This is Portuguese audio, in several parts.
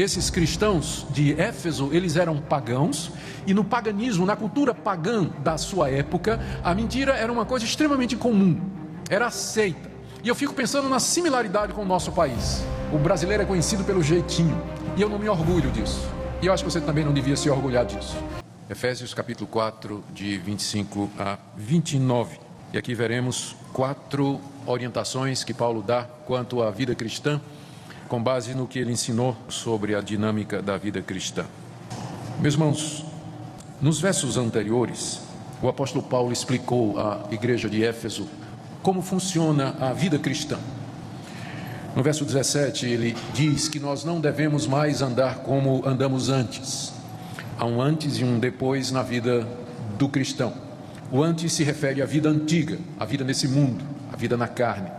Esses cristãos de Éfeso, eles eram pagãos, e no paganismo, na cultura pagã da sua época, a mentira era uma coisa extremamente comum, era aceita. E eu fico pensando na similaridade com o nosso país. O brasileiro é conhecido pelo jeitinho, e eu não me orgulho disso. E eu acho que você também não devia se orgulhar disso. Efésios capítulo 4, de 25 a 29. E aqui veremos 4 orientações que Paulo dá quanto à vida cristã, com base no que ele ensinou sobre a dinâmica da vida cristã. Meus irmãos, nos versos anteriores, o apóstolo Paulo explicou à igreja de Éfeso como funciona a vida cristã. No verso 17, ele diz que nós não devemos mais andar como andamos antes. Há um antes e um depois na vida do cristão. O antes se refere à vida antiga, à vida nesse mundo, à vida na carne.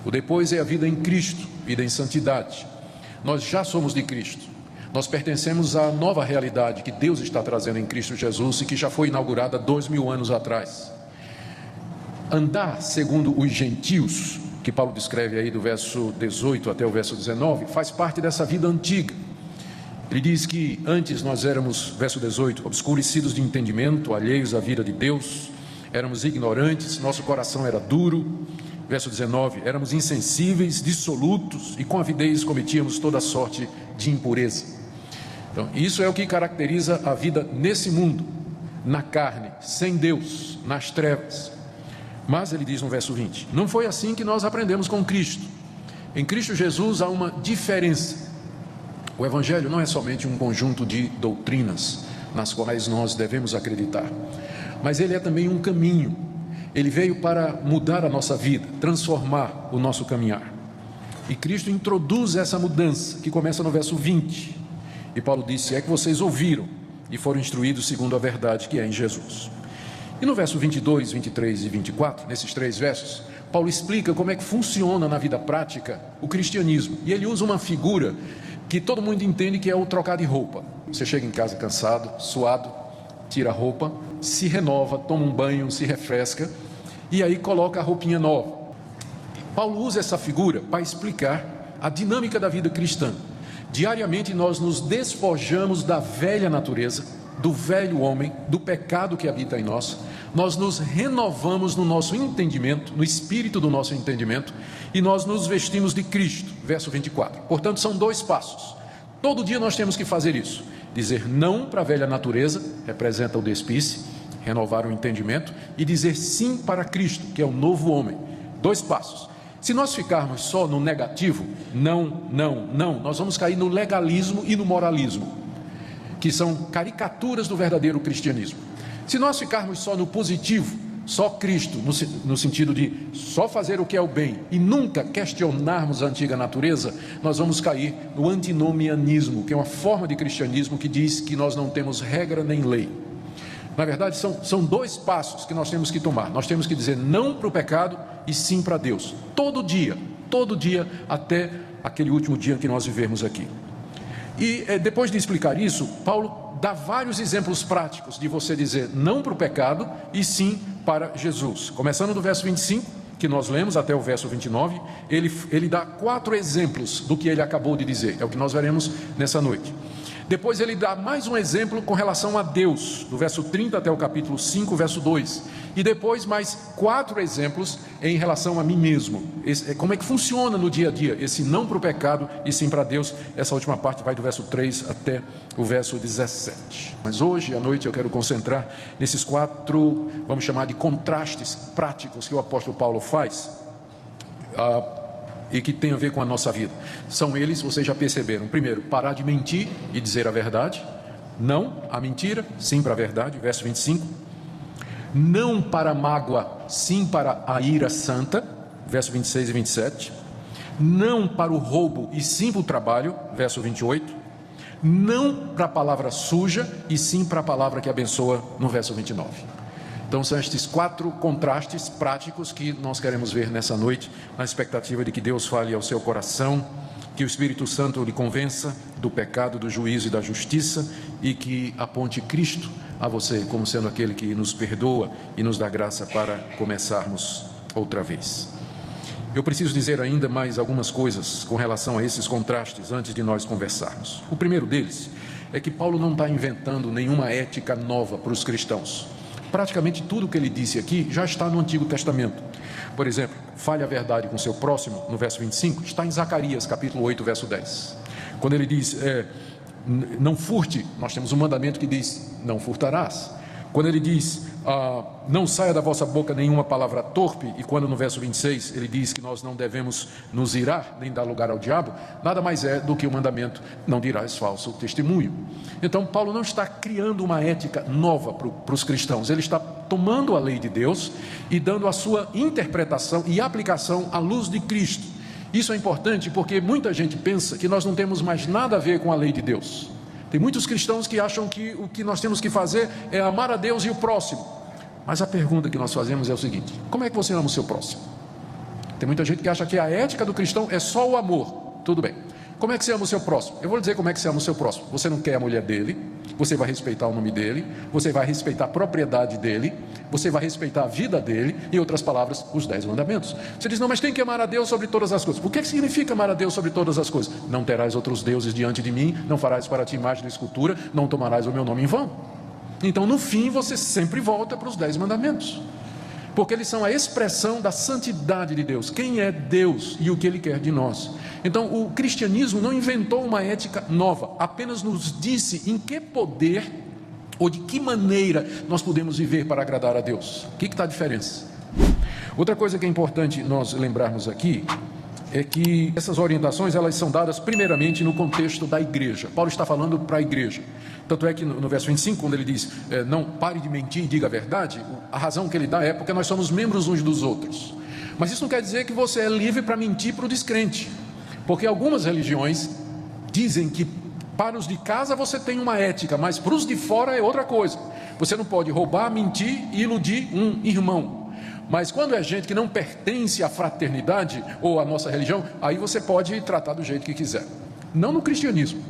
O depois é a vida em Cristo, vida em santidade. Nós já somos de Cristo. Nós pertencemos à nova realidade que Deus está trazendo em Cristo Jesus e que já foi inaugurada 2000 anos atrás. Andar segundo os gentios, que Paulo descreve aí do verso 18 até o verso 19, faz parte dessa vida antiga. Ele diz que antes nós éramos, verso 18, obscurecidos de entendimento, alheios à vida de Deus, éramos ignorantes, nosso coração era duro. Verso 19, éramos insensíveis, dissolutos e com avidez cometíamos toda sorte de impureza. Então, isso é o que caracteriza a vida nesse mundo, na carne, sem Deus, nas trevas. Mas ele diz no verso 20, não foi assim que nós aprendemos com Cristo. Em Cristo Jesus há uma diferença. O Evangelho não é somente um conjunto de doutrinas nas quais nós devemos acreditar, mas ele é também um caminho. Ele veio para mudar a nossa vida, transformar o nosso caminhar. E Cristo introduz essa mudança, que começa no verso 20. E Paulo disse, é que vocês ouviram e foram instruídos segundo a verdade que é em Jesus. E no verso 22, 23 e 24, nesses 3 versos, Paulo explica como é que funciona na vida prática o cristianismo. E ele usa uma figura que todo mundo entende que é o trocar de roupa. Você chega em casa cansado, suado, tira a roupa, se renova, toma um banho, se refresca e aí coloca a roupinha nova. Paulo usa essa figura para explicar a dinâmica da vida cristã. Diariamente nós nos despojamos da velha natureza, do velho homem, do pecado que habita em nós. Nós nos renovamos no nosso entendimento, no espírito do nosso entendimento, e nós nos vestimos de Cristo. Verso 24. Portanto, são 2 passos. Todo dia nós temos que fazer isso. Dizer não para a velha natureza, representa o despice, renovar o entendimento, e dizer sim para Cristo, que é o novo homem. 2 passos. Se nós ficarmos só no negativo, não, nós vamos cair no legalismo e no moralismo, que são caricaturas do verdadeiro cristianismo. Se nós ficarmos só no positivo, só Cristo, no sentido de só fazer o que é o bem e nunca questionarmos a antiga natureza, nós vamos cair no antinomianismo, que é uma forma de cristianismo que diz que nós não temos regra nem lei. Na verdade, são 2 passos que nós temos que tomar. Nós temos que dizer não para o pecado e sim para Deus. Todo dia, até aquele último dia que nós vivemos aqui. E depois de explicar isso, Paulo dá vários exemplos práticos de você dizer não para o pecado e sim para Jesus. Começando do verso 25, que nós lemos, até o verso 29, ele dá 4 exemplos do que ele acabou de dizer. É o que nós veremos nessa noite. Depois ele dá mais um exemplo com relação a Deus, do verso 30 até o capítulo 5, verso 2. E depois mais 4 exemplos em relação a mim mesmo. Como é que funciona no dia a dia esse não para o pecado e sim para Deus. Essa última parte vai do verso 3 até o verso 17. Mas hoje à noite eu quero concentrar nesses 4, vamos chamar de contrastes práticos que o apóstolo Paulo faz. E que tem a ver com a nossa vida. São eles, vocês já perceberam. Primeiro, parar de mentir e dizer a verdade. Não à mentira, sim para a verdade. Verso 25. Não para a mágoa, sim para a ira santa. Verso 26 e 27. Não para o roubo e sim para o trabalho. Verso 28. Não para a palavra suja e sim para a palavra que abençoa. No verso 29. Então são estes 4 contrastes práticos que nós queremos ver nessa noite, na expectativa de que Deus fale ao seu coração, que o Espírito Santo lhe convença do pecado, do juízo e da justiça, e que aponte Cristo a você como sendo aquele que nos perdoa e nos dá graça para começarmos outra vez. Eu preciso dizer ainda mais algumas coisas com relação a esses contrastes antes de nós conversarmos. O primeiro deles é que Paulo não está inventando nenhuma ética nova para os cristãos. Praticamente tudo o que ele disse aqui já está no Antigo Testamento. Por exemplo, fale a verdade com seu próximo, no verso 25, está em Zacarias, capítulo 8, verso 10. Quando ele diz, não furte, nós temos um mandamento que diz, não furtarás. Quando ele diz, não saia da vossa boca nenhuma palavra torpe, e quando no verso 26 ele diz que nós não devemos nos irar, nem dar lugar ao diabo, nada mais é do que o mandamento, não dirás falso testemunho. Então Paulo não está criando uma ética nova para os cristãos, ele está tomando a lei de Deus e dando a sua interpretação e aplicação à luz de Cristo. Isso é importante porque muita gente pensa que nós não temos mais nada a ver com a lei de Deus. Tem muitos cristãos que acham que o que nós temos que fazer é amar a Deus e o próximo. Mas a pergunta que nós fazemos é o seguinte: como é que você ama o seu próximo? Tem muita gente que acha que a ética do cristão é só o amor. Tudo bem. Como é que você ama o seu próximo? Eu vou lhe dizer como é que você ama o seu próximo. Você não quer a mulher dele, você vai respeitar o nome dele, você vai respeitar a propriedade dele, você vai respeitar a vida dele, em outras palavras, os 10 mandamentos. Você diz, não, mas tem que amar a Deus sobre todas as coisas. O que significa amar a Deus sobre todas as coisas? Não terás outros deuses diante de mim, não farás para ti imagem de escultura, não tomarás o meu nome em vão. Então, no fim, você sempre volta para os 10 mandamentos. Porque eles são a expressão da santidade de Deus, quem é Deus e o que Ele quer de nós. Então o cristianismo não inventou uma ética nova, apenas nos disse em que poder ou de que maneira nós podemos viver para agradar a Deus. O que está a diferença? Outra coisa que é importante nós lembrarmos aqui é que essas orientações elas são dadas primeiramente no contexto da igreja. Paulo está falando para a igreja. Tanto é que no verso 25, quando ele diz, não pare de mentir e diga a verdade, a razão que ele dá é porque nós somos membros uns dos outros. Mas isso não quer dizer que você é livre para mentir para o descrente. Porque algumas religiões dizem que para os de casa você tem uma ética, mas para os de fora é outra coisa. Você não pode roubar, mentir e iludir um irmão. Mas quando é gente que não pertence à fraternidade ou à nossa religião, aí você pode tratar do jeito que quiser. Não no cristianismo.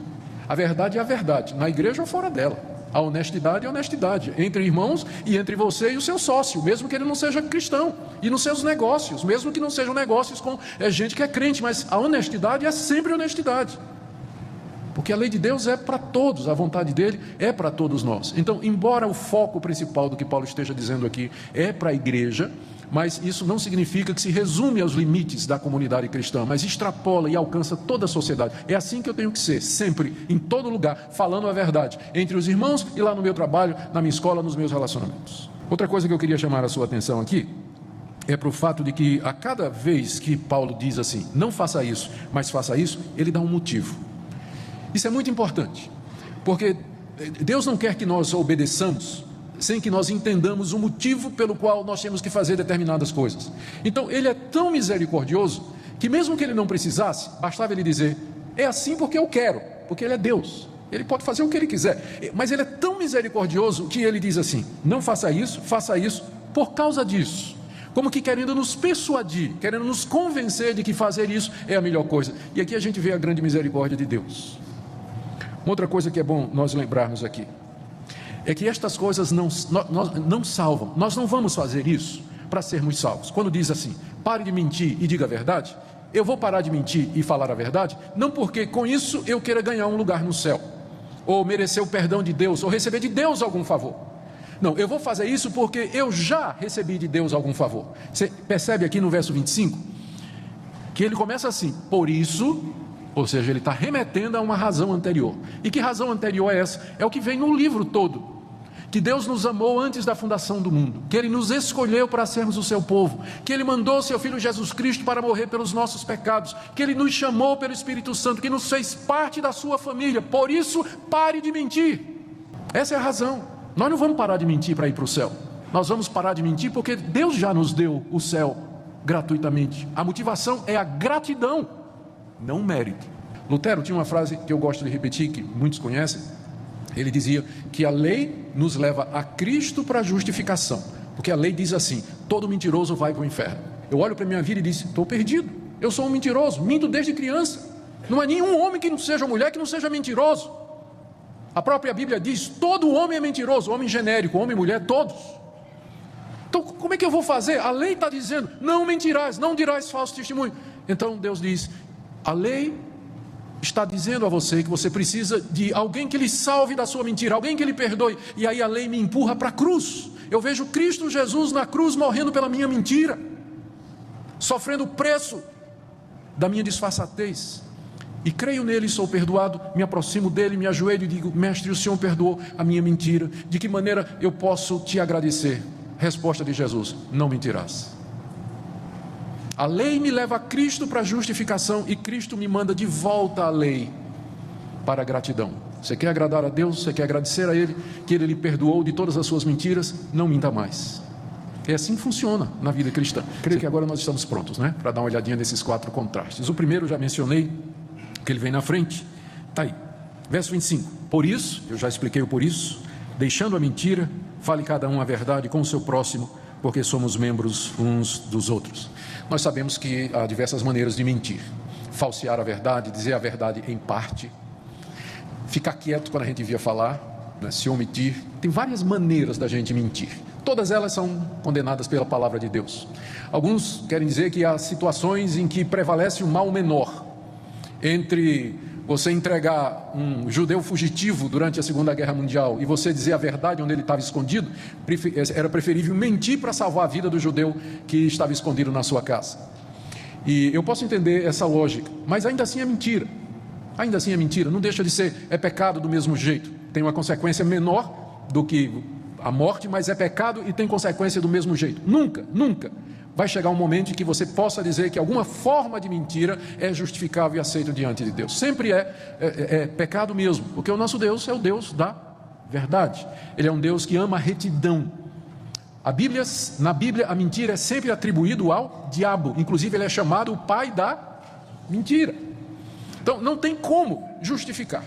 A verdade é a verdade, na igreja ou fora dela. A honestidade é a honestidade, entre irmãos e entre você e o seu sócio, mesmo que ele não seja cristão. E nos seus negócios, mesmo que não sejam negócios com gente que é crente, mas a honestidade é sempre honestidade. Porque a lei de Deus é para todos, a vontade dele é para todos nós. Então, embora o foco principal do que Paulo esteja dizendo aqui é para a igreja, mas isso não significa que se resume aos limites da comunidade cristã, mas extrapola e alcança toda a sociedade. É assim que eu tenho que ser, sempre, em todo lugar, falando a verdade, entre os irmãos e lá no meu trabalho, na minha escola, nos meus relacionamentos. Outra coisa que eu queria chamar a sua atenção aqui é para o fato de que a cada vez que Paulo diz assim, não faça isso, mas faça isso, ele dá um motivo. Isso é muito importante, porque Deus não quer que nós obedeçamos sem que nós entendamos o motivo pelo qual nós temos que fazer determinadas coisas. Então ele é tão misericordioso que mesmo que ele não precisasse, bastava ele dizer, é assim porque eu quero, porque ele é Deus, ele pode fazer o que ele quiser, mas ele é tão misericordioso que ele diz assim, não faça isso por causa disso. Como que querendo nos persuadir, querendo nos convencer de que fazer isso é a melhor coisa. E aqui a gente vê a grande misericórdia de Deus. Uma outra coisa que é bom nós lembrarmos aqui é que estas coisas não salvam. Nós não vamos fazer isso para sermos salvos. Quando diz assim, pare de mentir e diga a verdade, eu vou parar de mentir e falar a verdade, não porque com isso eu queira ganhar um lugar no céu, ou merecer o perdão de Deus, ou receber de Deus algum favor. Não, eu vou fazer isso porque eu já recebi de Deus algum favor. Você percebe aqui no verso 25, que ele começa assim, por isso... Ou seja, ele está remetendo a uma razão anterior. E que razão anterior é essa? É o que vem no livro todo. Que Deus nos amou antes da fundação do mundo. Que Ele nos escolheu para sermos o seu povo. Que Ele mandou seu Filho Jesus Cristo para morrer pelos nossos pecados. Que Ele nos chamou pelo Espírito Santo. Que nos fez parte da sua família. Por isso, pare de mentir. Essa é a razão. Nós não vamos parar de mentir para ir para o céu. Nós vamos parar de mentir porque Deus já nos deu o céu gratuitamente. A motivação é a gratidão. Não mérito. Lutero tinha uma frase que eu gosto de repetir, que muitos conhecem. Ele dizia que a lei nos leva a Cristo para a justificação, porque a lei diz assim, todo mentiroso vai para o inferno. Eu olho para a minha vida e disse, estou perdido, eu sou um mentiroso, minto desde criança. Não há nenhum homem que não seja mulher que não seja mentiroso. A própria Bíblia diz, todo homem é mentiroso, homem genérico, homem e mulher, todos. Então como é que eu vou fazer? A lei está dizendo, não mentirás, não dirás falso testemunho. Então Deus diz, a lei está dizendo a você que você precisa de alguém que lhe salve da sua mentira, alguém que lhe perdoe. E aí a lei me empurra para a cruz. Eu vejo Cristo Jesus na cruz morrendo pela minha mentira, sofrendo o preço da minha disfarçatez. E creio nele e sou perdoado, me aproximo dele, me ajoelho e digo, mestre, o Senhor perdoou a minha mentira. De que maneira eu posso te agradecer? Resposta de Jesus, não mentirás. A lei me leva a Cristo para a justificação e Cristo me manda de volta à lei para a gratidão. Você quer agradar a Deus, você quer agradecer a Ele, que Ele lhe perdoou de todas as suas mentiras, não minta mais. É assim que funciona na vida cristã. Creio que agora nós estamos prontos, né? Para dar uma olhadinha nesses 4 contrastes. O primeiro eu já mencionei, que ele vem na frente, está aí. Verso 25, por isso, eu já expliquei o por isso, deixando a mentira, fale cada um a verdade com o seu próximo, porque somos membros uns dos outros. Nós sabemos que há diversas maneiras de mentir. Falsear a verdade, dizer a verdade em parte, ficar quieto quando a gente devia falar, né, se omitir. Tem várias maneiras da gente mentir. Todas elas são condenadas pela palavra de Deus. Alguns querem dizer que há situações em que prevalece o mal menor, entre você entregar um judeu fugitivo durante a Segunda Guerra Mundial e você dizer a verdade onde ele estava escondido, era preferível mentir para salvar a vida do judeu que estava escondido na sua casa. E eu posso entender essa lógica, mas ainda assim é mentira. Ainda assim é mentira, não deixa de ser, é pecado do mesmo jeito. Tem uma consequência menor do que a morte, mas é pecado e tem consequência do mesmo jeito. Nunca vai chegar um momento em que você possa dizer que alguma forma de mentira é justificável e aceita diante de Deus. Sempre é pecado mesmo, porque o nosso Deus é o Deus da verdade. Ele é um Deus que ama a retidão. Na Bíblia, a mentira é sempre atribuída ao diabo. Inclusive, ele é chamado o pai da mentira. Então, não tem como justificar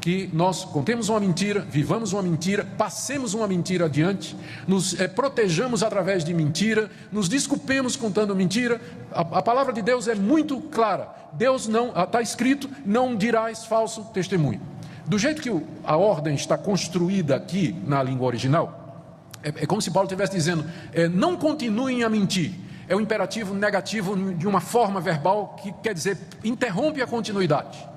que nós contemos uma mentira, vivamos uma mentira, passemos uma mentira adiante, nos protejamos através de mentira, nos desculpemos contando mentira. A palavra de Deus é muito clara. Deus não, está escrito, não dirás falso testemunho. Do jeito que a ordem está construída aqui na língua original, é como se Paulo estivesse dizendo, não continuem a mentir. É um imperativo negativo de uma forma verbal que quer dizer, interrompe a continuidade.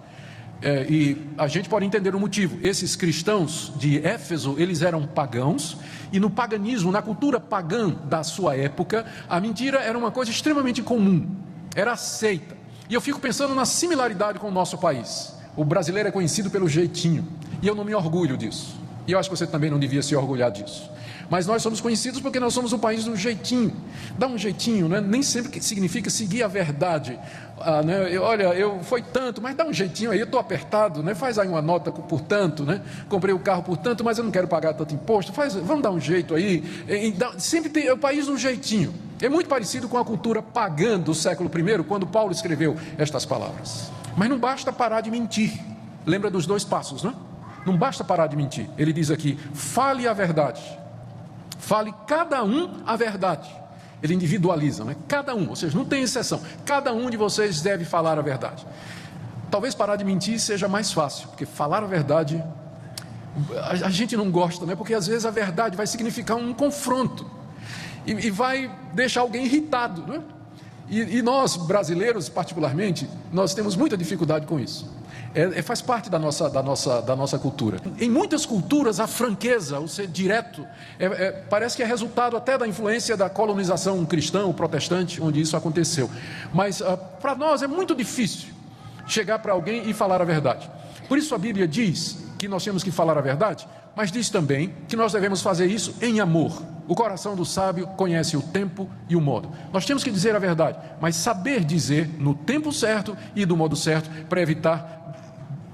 E a gente pode entender o motivo. Esses cristãos de Éfeso, eles eram pagãos, e no paganismo, na cultura pagã da sua época, a mentira era uma coisa extremamente comum, era aceita. E eu fico pensando na similaridade com o nosso país. O brasileiro é conhecido pelo jeitinho, e eu não me orgulho disso, e eu acho que você também não devia se orgulhar disso. Mas nós somos conhecidos porque nós somos o país do jeitinho. Dá um jeitinho, né? Nem sempre significa seguir a verdade. Né? Eu foi tanto, mas dá um jeitinho aí, eu estou apertado, né? Faz aí uma nota por tanto, né? Comprei o carro por tanto, mas eu não quero pagar tanto imposto. Vamos dar um jeito aí. Sempre tem o país do jeitinho. É muito parecido com a cultura pagã do século I, quando Paulo escreveu estas palavras. Mas não basta parar de mentir. Lembra dos 2 passos, né? Não basta parar de mentir. Ele diz aqui, fale a verdade. Fale cada um a verdade. Ele individualiza, né? Cada um, ou seja, não tem exceção. Cada um de vocês deve falar a verdade. Talvez parar de mentir seja mais fácil, porque falar a verdade, a gente não gosta, né? Porque às vezes a verdade vai significar um confronto e vai deixar alguém irritado, né? E nós, brasileiros particularmente, nós temos muita dificuldade com isso. Faz parte da nossa cultura. Em muitas culturas, a franqueza, o ser direto, parece que é resultado até da influência da colonização cristã ou protestante, onde isso aconteceu. Mas para nós é muito difícil chegar para alguém e falar a verdade. Por isso a Bíblia diz que nós temos que falar a verdade, mas diz também que nós devemos fazer isso em amor. O coração do sábio conhece o tempo e o modo. Nós temos que dizer a verdade, mas saber dizer no tempo certo e do modo certo, para evitar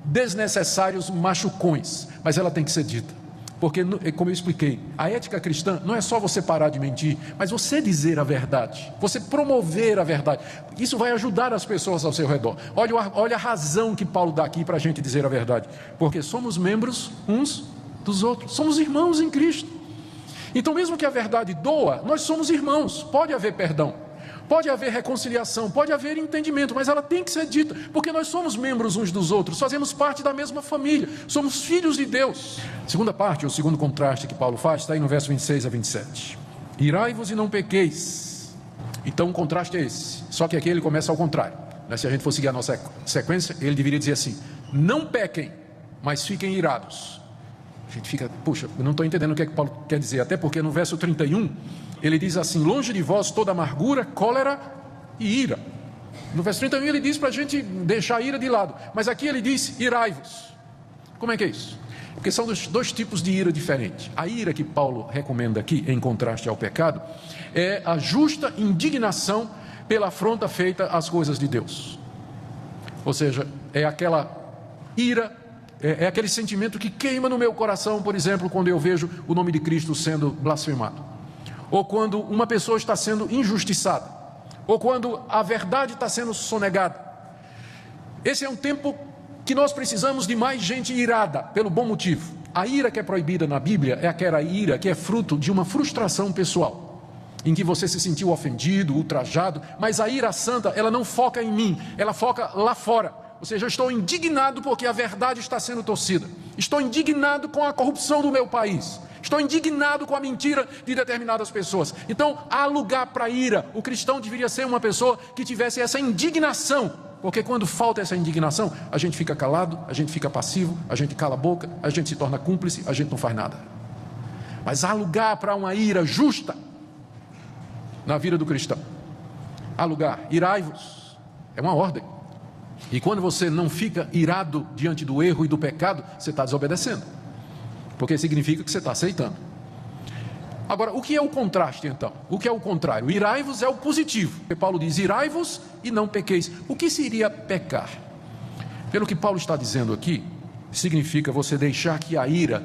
desnecessários machucões, mas ela tem que ser dita, porque, como eu expliquei, a ética cristã não é só você parar de mentir, mas você dizer a verdade, você promover a verdade. Isso vai ajudar as pessoas ao seu redor. Olha a razão que Paulo dá aqui para a gente dizer a verdade, porque somos membros uns dos outros, somos irmãos em Cristo. Então, mesmo que a verdade doa, nós somos irmãos. Pode haver perdão, pode haver reconciliação, pode haver entendimento, mas ela tem que ser dita, porque nós somos membros uns dos outros, fazemos parte da mesma família, somos filhos de Deus. Segunda parte, o segundo contraste que Paulo faz, está aí no verso 26 a 27. Irai-vos e não pequeis. Então o contraste é esse. Só que aqui ele começa ao contrário. Se a gente for seguir a nossa sequência, ele deveria dizer assim: não pequem, mas fiquem irados. A gente fica, puxa, eu não estou entendendo o que é que Paulo quer dizer. Até porque no verso 31, ele diz assim: longe de vós toda amargura, cólera e ira. No verso 31 ele diz para a gente deixar a ira de lado. Mas aqui ele diz: irai-vos. Como é que é isso? Porque são dois tipos de ira diferentes. A ira que Paulo recomenda aqui, em contraste ao pecado, é a justa indignação pela afronta feita às coisas de Deus. Ou seja, é aquela ira, é aquele sentimento que queima no meu coração, por exemplo, quando eu vejo o nome de Cristo sendo blasfemado, ou quando uma pessoa está sendo injustiçada, ou quando a verdade está sendo sonegada. Esse é um tempo que nós precisamos de mais gente irada, pelo bom motivo. A ira que é proibida na Bíblia é aquela ira que é fruto de uma frustração pessoal, em que você se sentiu ofendido, ultrajado, mas a ira santa, ela não foca em mim, ela foca lá fora. Ou seja, eu estou indignado porque a verdade está sendo torcida. Estou indignado com a corrupção do meu país. Estou indignado com a mentira de determinadas pessoas. Então, há lugar para ira. O cristão deveria ser uma pessoa que tivesse essa indignação. Porque quando falta essa indignação, a gente fica calado, a gente fica passivo, a gente cala a boca, a gente se torna cúmplice, a gente não faz nada. Mas há lugar para uma ira justa na vida do cristão. Há lugar. Irai-vos. É uma ordem. E quando você não fica irado diante do erro e do pecado, você está desobedecendo, porque significa que você está aceitando. Agora, o que é o contraste então? O que é o contrário? Irai-vos é o positivo. Paulo diz: irai-vos e não pequeis. O que seria pecar? Pelo que Paulo está dizendo aqui, significa você deixar que a ira,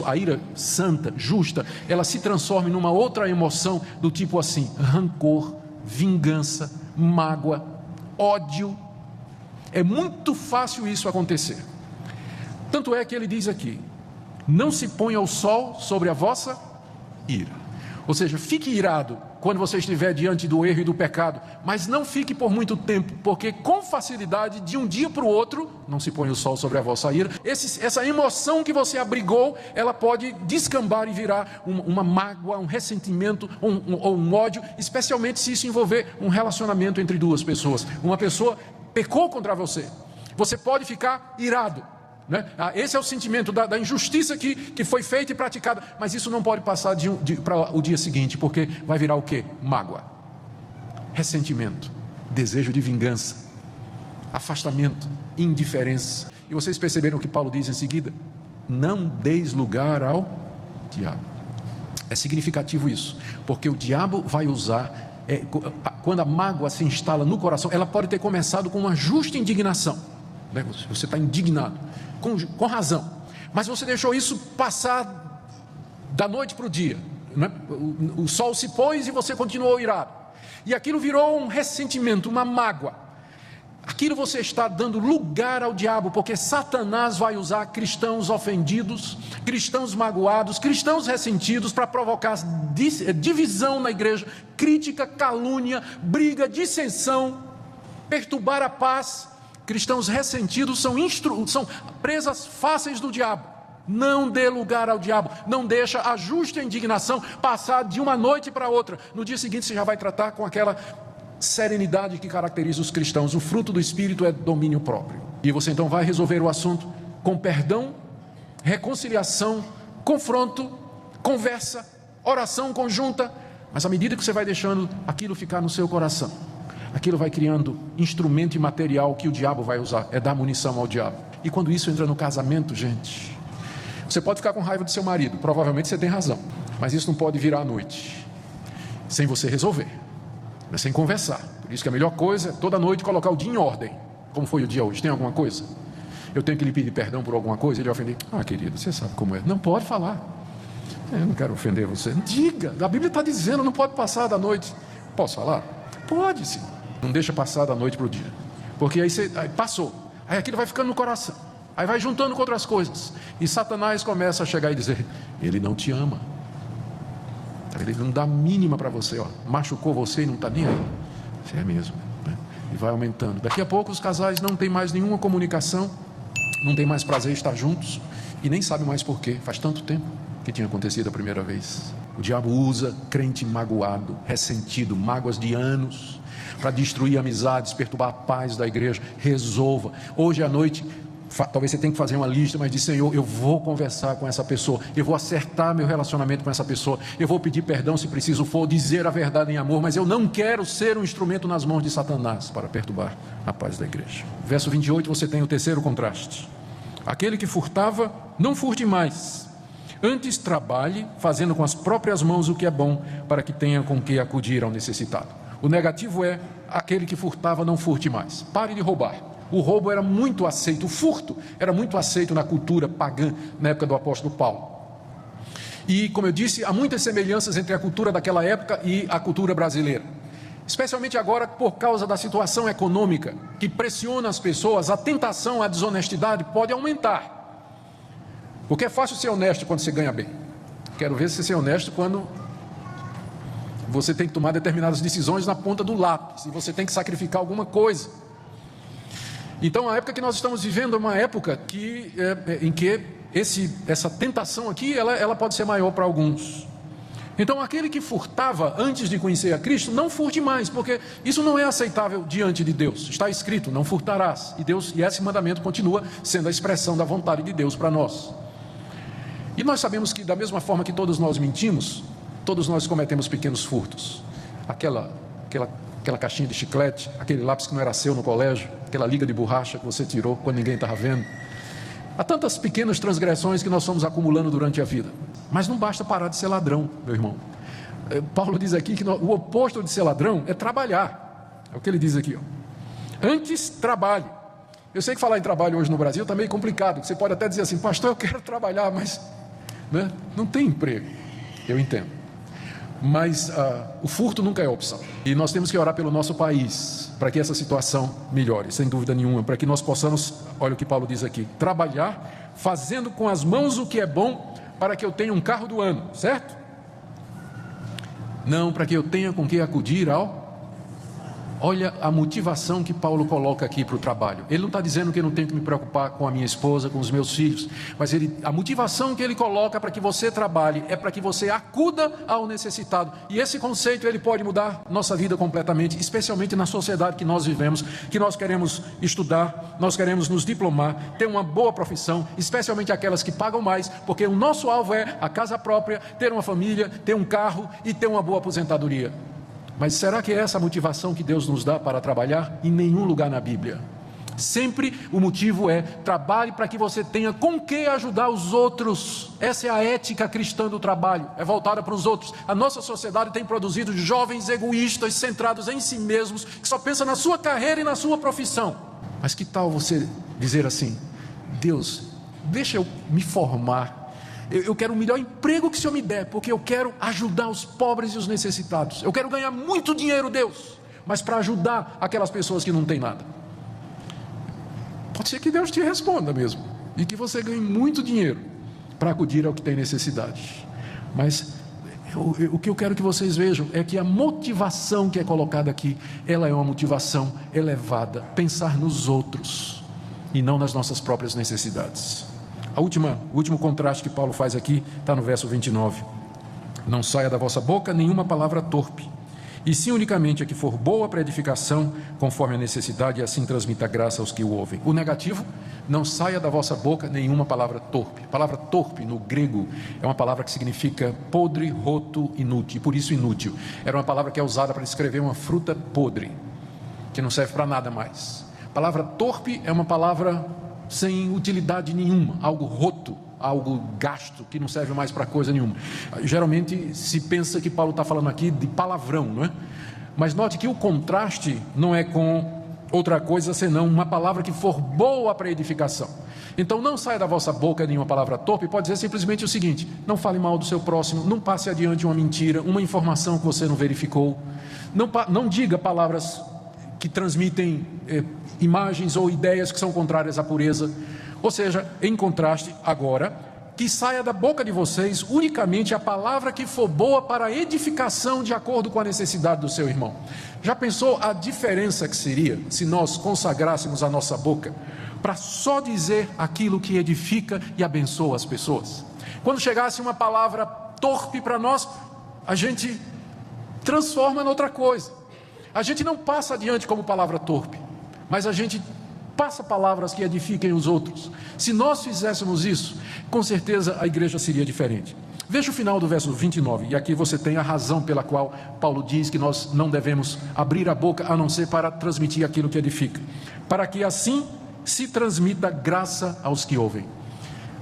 a ira santa, justa, ela se transforme numa outra emoção do tipo assim: rancor, vingança, mágoa, ódio. É muito fácil isso acontecer. Tanto é que ele diz aqui: não se ponha o sol sobre a vossa ira. Ou seja, fique irado quando você estiver diante do erro e do pecado, mas não fique por muito tempo, porque com facilidade, de um dia para o outro, não se põe o sol sobre a vossa ira, essa emoção que você abrigou, ela pode descambar e virar uma mágoa, um ressentimento ou um ódio, especialmente se isso envolver um relacionamento entre duas pessoas. Uma pessoa pecou contra você, você pode ficar irado, né? Esse é o sentimento da injustiça que foi feita e praticada, mas isso não pode passar para o dia seguinte, porque vai virar o quê? Mágoa, ressentimento, desejo de vingança, afastamento, indiferença. E vocês perceberam o que Paulo diz em seguida? Não deis lugar ao diabo. É significativo isso, porque o diabo vai usar, quando a mágoa se instala no coração, ela pode ter começado com uma justa indignação, né? Você está indignado, com razão, mas você deixou isso passar da noite para o dia, né? O sol se pôs e você continuou irado, e aquilo virou um ressentimento, uma mágoa. Aquilo você está dando lugar ao diabo, porque Satanás vai usar cristãos ofendidos, cristãos magoados, cristãos ressentidos para provocar divisão na igreja, crítica, calúnia, briga, dissensão, perturbar a paz. Cristãos ressentidos são presas fáceis do diabo. Não dê lugar ao diabo, não deixa a justa indignação passar de uma noite para outra. No dia seguinte você já vai tratar com aquela serenidade que caracteriza os cristãos. O fruto do Espírito é domínio próprio. E você então vai resolver o assunto com perdão, reconciliação, confronto, conversa, oração conjunta. Mas à medida que você vai deixando aquilo ficar no seu coração, aquilo vai criando instrumento e material que o diabo vai usar, é dar munição ao diabo. E quando isso entra no casamento, gente, você pode ficar com raiva do seu marido, provavelmente você tem razão, mas isso não pode virar à noite sem você resolver, sem conversar. Por isso que a melhor coisa é toda noite colocar o dia em ordem. Como foi o dia hoje? Tem alguma coisa? Eu tenho que lhe pedir perdão por alguma coisa? Ele vai ofender? Querido, você sabe como é. Não pode falar. Eu não quero ofender você. Diga, a Bíblia está dizendo, não pode passar da noite. Posso falar? Pode sim. Não deixa passar da noite para o dia, porque aí passou, aí aquilo vai ficando no coração, aí vai juntando com outras coisas, e Satanás começa a chegar e dizer: ele não te ama, ele não dá mínima para você, machucou você e não está nem aí. Isso é mesmo, né? E vai aumentando. Daqui a pouco os casais não têm mais nenhuma comunicação, não tem mais prazer em estar juntos, e nem sabem mais por quê, faz tanto tempo. que tinha acontecido a primeira vez. O diabo usa crente magoado, ressentido, mágoas de anos, para destruir amizades, perturbar a paz da igreja. Resolva. Hoje à noite, talvez você tenha que fazer uma lista, mas diz: Senhor, eu vou conversar com essa pessoa, eu vou acertar meu relacionamento com essa pessoa, eu vou pedir perdão se preciso for, dizer a verdade em amor, mas eu não quero ser um instrumento nas mãos de Satanás para perturbar a paz da igreja. Verso 28, você tem o terceiro contraste: aquele que furtava, não furte mais, antes trabalhe, fazendo com as próprias mãos o que é bom, para que tenha com que acudir ao necessitado. O negativo é: aquele que furtava, não furte mais. Pare de roubar. O roubo era muito aceito, o furto era muito aceito na cultura pagã, na época do apóstolo Paulo. E, como eu disse, há muitas semelhanças entre a cultura daquela época e a cultura brasileira. Especialmente agora, por causa da situação econômica, que pressiona as pessoas, a tentação à desonestidade pode aumentar. Porque é fácil ser honesto quando você ganha bem. Quero ver se você é honesto quando você tem que tomar determinadas decisões na ponta do lápis, e você tem que sacrificar alguma coisa. Então, a época que nós estamos vivendo é uma época em que essa tentação aqui, ela pode ser maior para alguns. Então, aquele que furtava antes de conhecer a Cristo, não furte mais, porque isso não é aceitável diante de Deus. Está escrito: não furtarás. E esse mandamento continua sendo a expressão da vontade de Deus para nós. E nós sabemos que, da mesma forma que todos nós mentimos, todos nós cometemos pequenos furtos. Aquela caixinha de chiclete, aquele lápis que não era seu no colégio, aquela liga de borracha que você tirou quando ninguém estava vendo. Há tantas pequenas transgressões que nós fomos acumulando durante a vida. Mas não basta parar de ser ladrão, meu irmão. Paulo diz aqui que o oposto de ser ladrão é trabalhar. É o que ele diz aqui, ó. Antes, trabalhe. Eu sei que falar em trabalho hoje no Brasil está meio complicado. Você pode até dizer assim: pastor, eu quero trabalhar, mas não tem emprego. Eu entendo. Mas o furto nunca é opção. E nós temos que orar pelo nosso país, para que essa situação melhore, sem dúvida nenhuma, para que nós possamos, olha o que Paulo diz aqui: trabalhar, fazendo com as mãos o que é bom, para que eu tenha um carro do ano, certo? Não, para que eu tenha com que acudir ao... Olha a motivação que Paulo coloca aqui para o trabalho. Ele não está dizendo que eu não tenho que me preocupar com a minha esposa, com os meus filhos, mas a motivação que ele coloca para que você trabalhe é para que você acuda ao necessitado. E esse conceito ele pode mudar nossa vida completamente, especialmente na sociedade que nós vivemos, que nós queremos estudar, nós queremos nos diplomar, ter uma boa profissão, especialmente aquelas que pagam mais, porque o nosso alvo é a casa própria, ter uma família, ter um carro e ter uma boa aposentadoria. Mas será que é essa a motivação que Deus nos dá para trabalhar? Em nenhum lugar na Bíblia. Sempre o motivo é: trabalhe para que você tenha com que ajudar os outros. Essa é a ética cristã do trabalho, é voltada para os outros. A nossa sociedade tem produzido jovens egoístas, centrados em si mesmos, que só pensam na sua carreira e na sua profissão. Mas que tal você dizer assim: Deus, deixa eu me formar, eu quero o melhor emprego que o Senhor me der, porque eu quero ajudar os pobres e os necessitados. Eu quero ganhar muito dinheiro, Deus, mas para ajudar aquelas pessoas que não têm nada. Pode ser que Deus te responda mesmo, e que você ganhe muito dinheiro para acudir ao que tem necessidade. Mas o que eu quero que vocês vejam é que a motivação que é colocada aqui, ela é uma motivação elevada, pensar nos outros e não nas nossas próprias necessidades. O último contraste que Paulo faz aqui está no verso 29. Não saia da vossa boca nenhuma palavra torpe, e sim unicamente a que for boa para edificação, conforme a necessidade, e assim transmita graça aos que o ouvem. O negativo: não saia da vossa boca nenhuma palavra torpe. A palavra torpe no grego é uma palavra que significa podre, roto, inútil, e por isso inútil. Era uma palavra que é usada para descrever uma fruta podre, que não serve para nada mais. A palavra torpe é uma palavra sem utilidade nenhuma, algo roto, algo gasto, que não serve mais para coisa nenhuma. Geralmente se pensa que Paulo está falando aqui de palavrão, não é? Mas note que o contraste não é com outra coisa senão uma palavra que for boa para edificação. Então não saia da vossa boca nenhuma palavra torpe. Pode dizer simplesmente o seguinte: não fale mal do seu próximo, não passe adiante uma mentira, uma informação que você não verificou, não diga palavras que transmitem imagens ou ideias que são contrárias à pureza. Ou seja, em contraste, agora, que saia da boca de vocês unicamente a palavra que for boa para a edificação, de acordo com a necessidade do seu irmão. Já pensou a diferença que seria se nós consagrássemos a nossa boca para só dizer aquilo que edifica e abençoa as pessoas. Quando chegasse uma palavra torpe para nós, a gente transforma em outra coisa. A gente não passa adiante como palavra torpe, mas a gente passa palavras que edifiquem os outros. Se nós fizéssemos isso, com certeza a igreja seria diferente. Veja o final do verso 29, e aqui você tem a razão pela qual Paulo diz que nós não devemos abrir a boca, a não ser para transmitir aquilo que edifica. Para que assim se transmita graça aos que ouvem.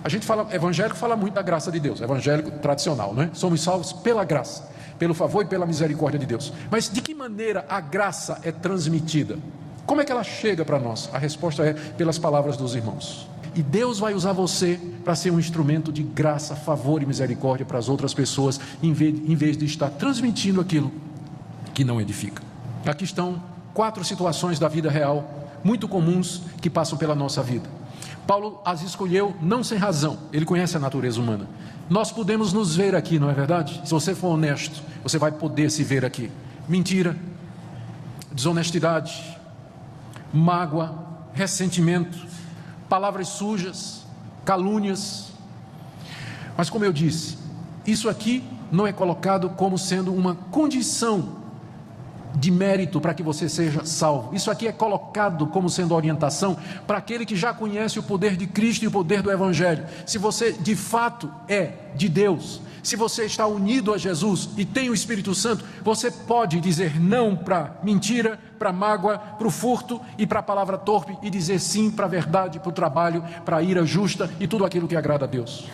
A gente fala, evangélico fala muito da graça de Deus, evangélico tradicional, não é? Somos salvos pela graça, pelo favor e pela misericórdia de Deus. Mas de que maneira a graça é transmitida? Como é que ela chega para nós? A resposta é pelas palavras dos irmãos. E Deus vai usar você para ser um instrumento de graça, favor e misericórdia para as outras pessoas, em vez de estar transmitindo aquilo que não edifica. Aqui estão 4 situações da vida real, muito comuns, que passam pela nossa vida. Paulo as escolheu não sem razão, ele conhece a natureza humana. Nós podemos nos ver aqui, não é verdade? Se você for honesto, você vai poder se ver aqui. Mentira, desonestidade, mágoa, ressentimento, palavras sujas, calúnias. Mas como eu disse, isso aqui não é colocado como sendo uma condição de mérito para que você seja salvo. Isso aqui é colocado como sendo orientação para aquele que já conhece o poder de Cristo e o poder do Evangelho. Se você de fato é de Deus, se você está unido a Jesus e tem o Espírito Santo, você pode dizer não para mentira, para mágoa, para o furto e para a palavra torpe, e dizer sim para a verdade, para o trabalho, para a ira justa e tudo aquilo que agrada a Deus.